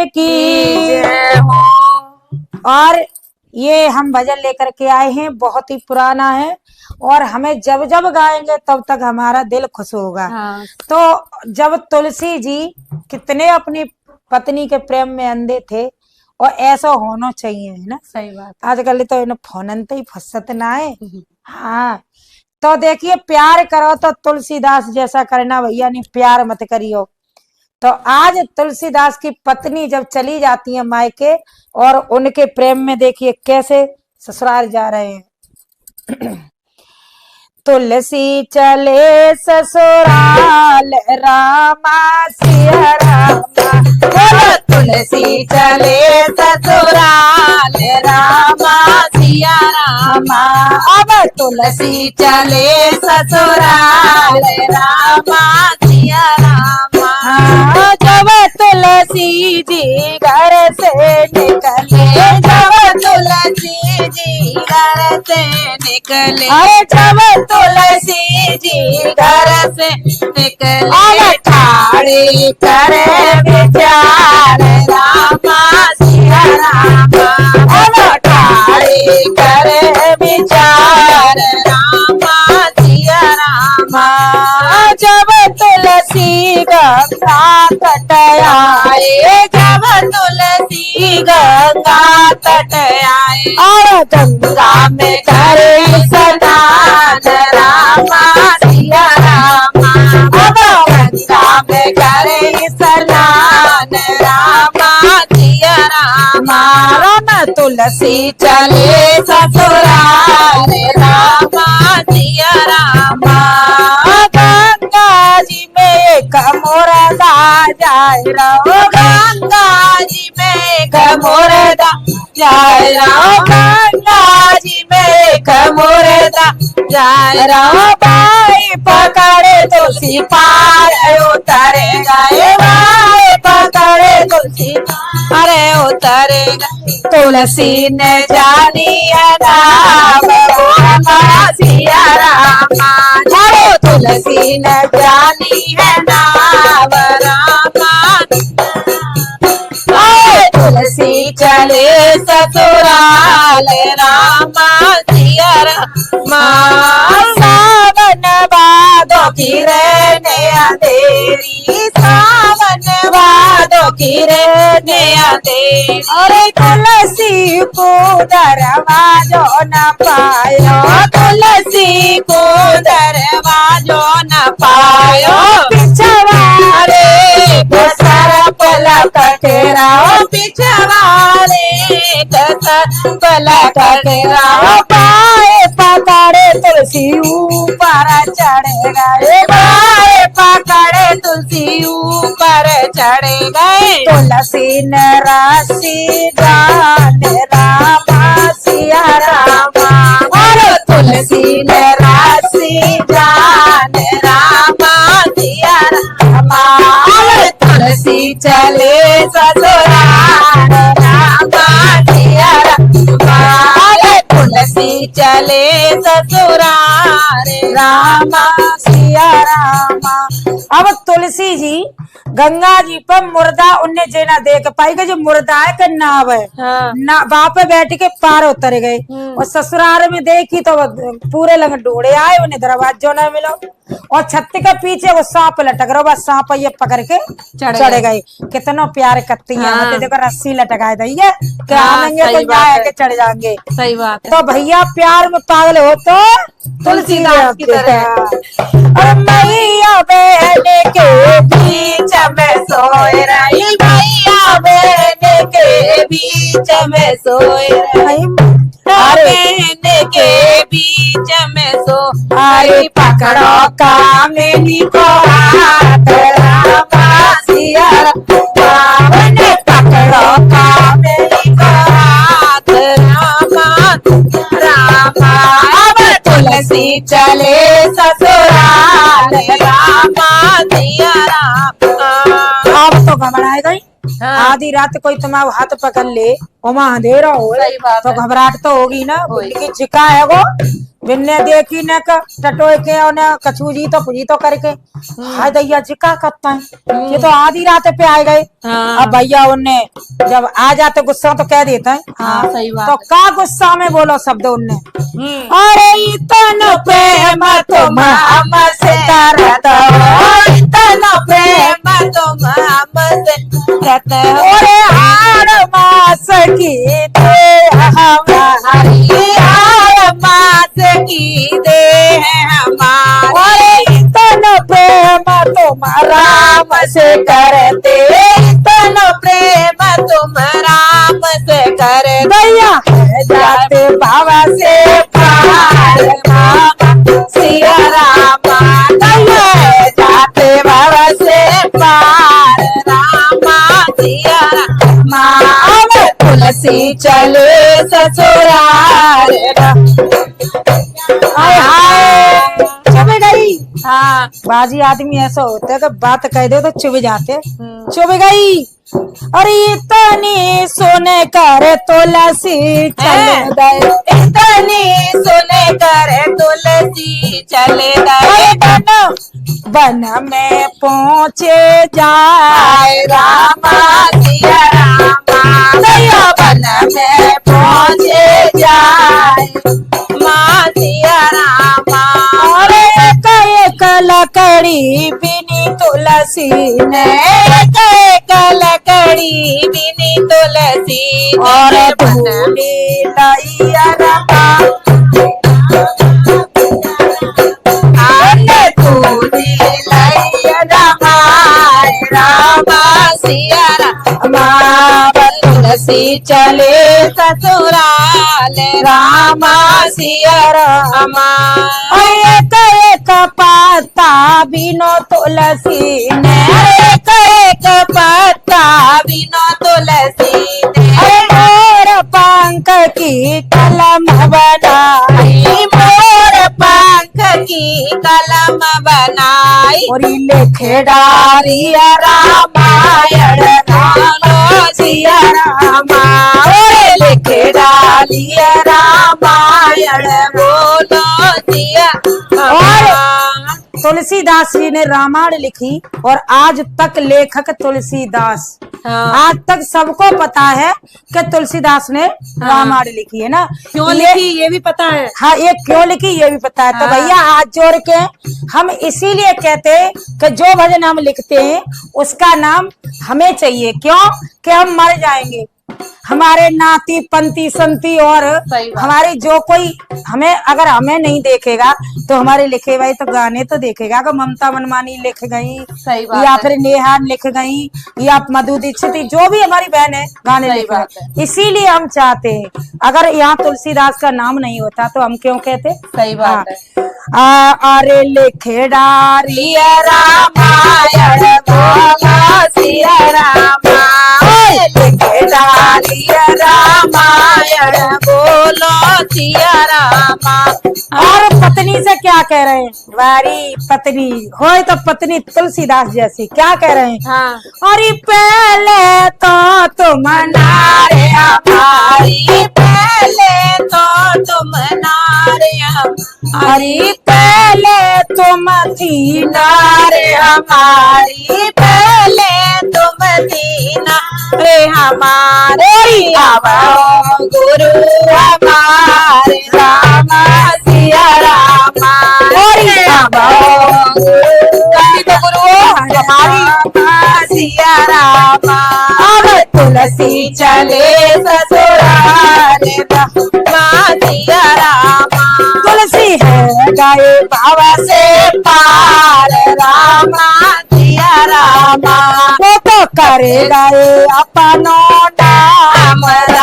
की जय हो। और ये हम भजन लेकर के आए हैं, बहुत ही पुराना है और हमें जब जब गाएंगे तब तक हमारा दिल खुश होगा। हाँ। तो जब तुलसी जी कितने अपनी पत्नी के प्रेम में अंधे थे और ऐसा होना चाहिए, है ना। सही बात। आजकल तो इन फोनन तो ही फुर्सत ना है। हाँ, तो देखिए, प्यार करो तो तुलसीदास जैसा करना भैया, नहीं प्यार मत करियो। तो आज तुलसीदास की पत्नी जब चली जाती है मायके और उनके प्रेम में देखिए कैसे ससुराल जा रहे हैं। तुलसी चले ससुराल रामा सिया रामा, बोलो तुलसी चले ससुराल रामा सिया रामा। अब तुलसी चले ससुराल रामा सिया रामा। हाँ, जब तुलसी जी घर से निकले, जब तुलसी जी घर से निकले, अरे जब तुलसी जी घर से निकले, ठाड़ी करे विचार रामा सिया रामा। ठाड़ी करे विचार रामा सिया रामा। जब तुलसी गंगा तट आए, जब तुलसी गंगा तट आए, और गंगा में करे स्नान रामा सिया रामा। अब गंगा में करे स्नान रामा सिया रामा। राम तुलसी चले ससुराल रामा सिया रामा। गंगा जी में एक मुर्दा जाए रहो, गंगा जी में एक मुर्दा जाए रहो, गंगा जी में एक मुर्दा जाए रहो। भाई पकड़े तुलसी पार उतरे गए, भाई पकड़े तुलसी अरे उतरे गए। तुलसी ने जानी है नाम रामा सिया रामा। चलो तुलसी ने जानी है नाम रामा। तुलसी चले ससुराल रामा सिया रामा। सावन भादों की रहने अंधेरी, सावन भादों की रहने अंधेरी। अरे तुलसी को दरवाजो न पायो, तुलसी को दरवाजो न पायो। पिछवाड़े बसर पलक राहो, पिछवाड़े बसर पलक राहो। पाए पकड़े तुलसी ऊपर चढ़ गए, पाए पकड़े तुलसी ऊपर चढ़ गए। तुलसी ने राशि जान रामा सिया रामा। और तुलसी ने राशि जान रामा सिया रामा। तुलसी चले ससुराल रामा सिया रामा। तुलसी चले ससुराल रामा सिया रामा। अब तुलसी जी गंगा जी पर मुर्दा उनने जेना देख पाई कि जो मुर्दा है कि नाव है। हाँ। ना वहां पे बैठ के पार उतर गए और ससुराल में देखी तो पूरे लंग ढूंढे आए, उन्हें दरवाजो न मिलो और छत के पीछे वो सांप लटक रहा, बस सांप ये पकड़ के चढ़ गए। कितना प्यार करती है। हाँ। देखो रस्सी लटकाए दैया क्या हाँ, आनेंगे सही तो बात जाए है। के चढ़ जाएंगे। सही बात है। तो भैया प्यार में पागल हो तो तुलसीदास की तरह। और मैया बहन के बीच में सोए रही, भैया बहन के बीच में सोए रही। बहन के बीच में सो हरी पकड़ो कामिनी को हाथ रामा सिया रामा। पकड़ो कामिनी को हाथ रामा रामा। अब तुलसी चले ससुराल रामा सिया रामा। अब तो घबराए गई हाँ। आधी रात कोई तुम्हारा हाथ पकड़ ले और वहां अंधेरा हो सही बात तो है। घबराहट तो होगी ना। होगी। लेकिन चिका है वो बिन्ने देखी न टटोए के और न कछूजी तो पुजी तो करके हाय दैया चिका करता है ये तो आधी रात पे आ गए। हाँ। अब भैया उनने जब आ जाते गुस्सा तो कह देते हैं। हाँ, सही बात तो है। का गुस्सा में बोलो शब्द उनने अरे इतना प्रेम तुम हमसे करते हो, इतना प्रेम तुम हमसे करते हो। ओरे हार मास की दे हमारी हार मास की दे है हमारी। ओरे तन प्रेम तुम्हारा राम से करते, इतना प्रेम तुम राम से करते। दैया है जाते बाबा से पार बाबा सिया रामा, दैया है जाते बाबा से पार रामा सिया रामा। अब तुलसी चले ससुराल। हाय हाय चुप गई। हाँ। बाजी आदमी ऐसा होता है कि बात कह दो तो चुप जाते। चुप गई। अरे इतनी सुने कर तुलसी चल गए इतनी सुने कर तुलसी चले गए। वन में पहुँचे जाए आए रामा सिया रामा, दया वन में पहुँचे जाए माँ सिया रामा। अरे एक लकड़ी बिनी तुलसी ने एक लकड़ी बिनी तुलसी और ने वन भूली लैया रमा आने तुझी लैया रमाए रामा सिया रामा। तुलसी चले ससुराल रामा सिया रामा। एक पत्ता बिनो तुलसी ने एक पत्ता बिना तुलसी ने मोर पंख की कलम बनाई मोर पंख की कलम बनाई। और लिखे डारिया रामायण रामा सिया रामा। ओरे लिखे डालिया रामायण बोलो सिया रामा। तुलसीदास जी ने रामायण लिखी और आज तक लेखक तुलसीदास हाँ। आज तक सबको पता है कि तुलसीदास ने रामायण लिखी है ना। क्यों ये- लिखी ये भी पता है। हाँ ये क्यों लिखी ये भी पता है। तो हाँ। भैया हाथ जोड़ के हम इसीलिए कहते हैं कि जो भजन हम लिखते हैं उसका नाम हमें चाहिए। क्यों कि हम मर जाएंगे हमारे नाती पंती संती और सही बात। हमारे जो कोई हमें अगर हमें नहीं देखेगा तो हमारे लिखे भाई तो गाने तो देखेगा कि ममता मनमानी लिख गई सही बात या है। फिर नेहा लिख गई या मधु दीक्षित जो भी हमारी बहन है गाने सही लिख बात गई। इसीलिए हम चाहते हैं अगर यहाँ तुलसीदास का नाम नहीं होता तो हम क्यों कहते। सही बात है। अरे लिखे डारी सिया रामायण बोलो सिया रामा। लिखे डालिया रामायण बोलो सिया रामा। और पत्नी से क्या कह रहे हैं वारी पत्नी हो तो पत्नी तुलसीदास जैसी क्या कह रहे हैं। हाँ। अरे पहले तो तुम नारे हमारी पहले तो तुम नारे हमारी पहले तुम थी नारे हमारी पहले तुम थी नारे हमारे। आवो गुरु हमारे रामा सिया रामा। आवो गुरु हमारी सिया रामा। अब तुलसी चले ससुराल रामा सिया रामा। तुलसी है गए बाबा से पार रामा सिया रामा। वो तो करेगा ये अपनो नाम राम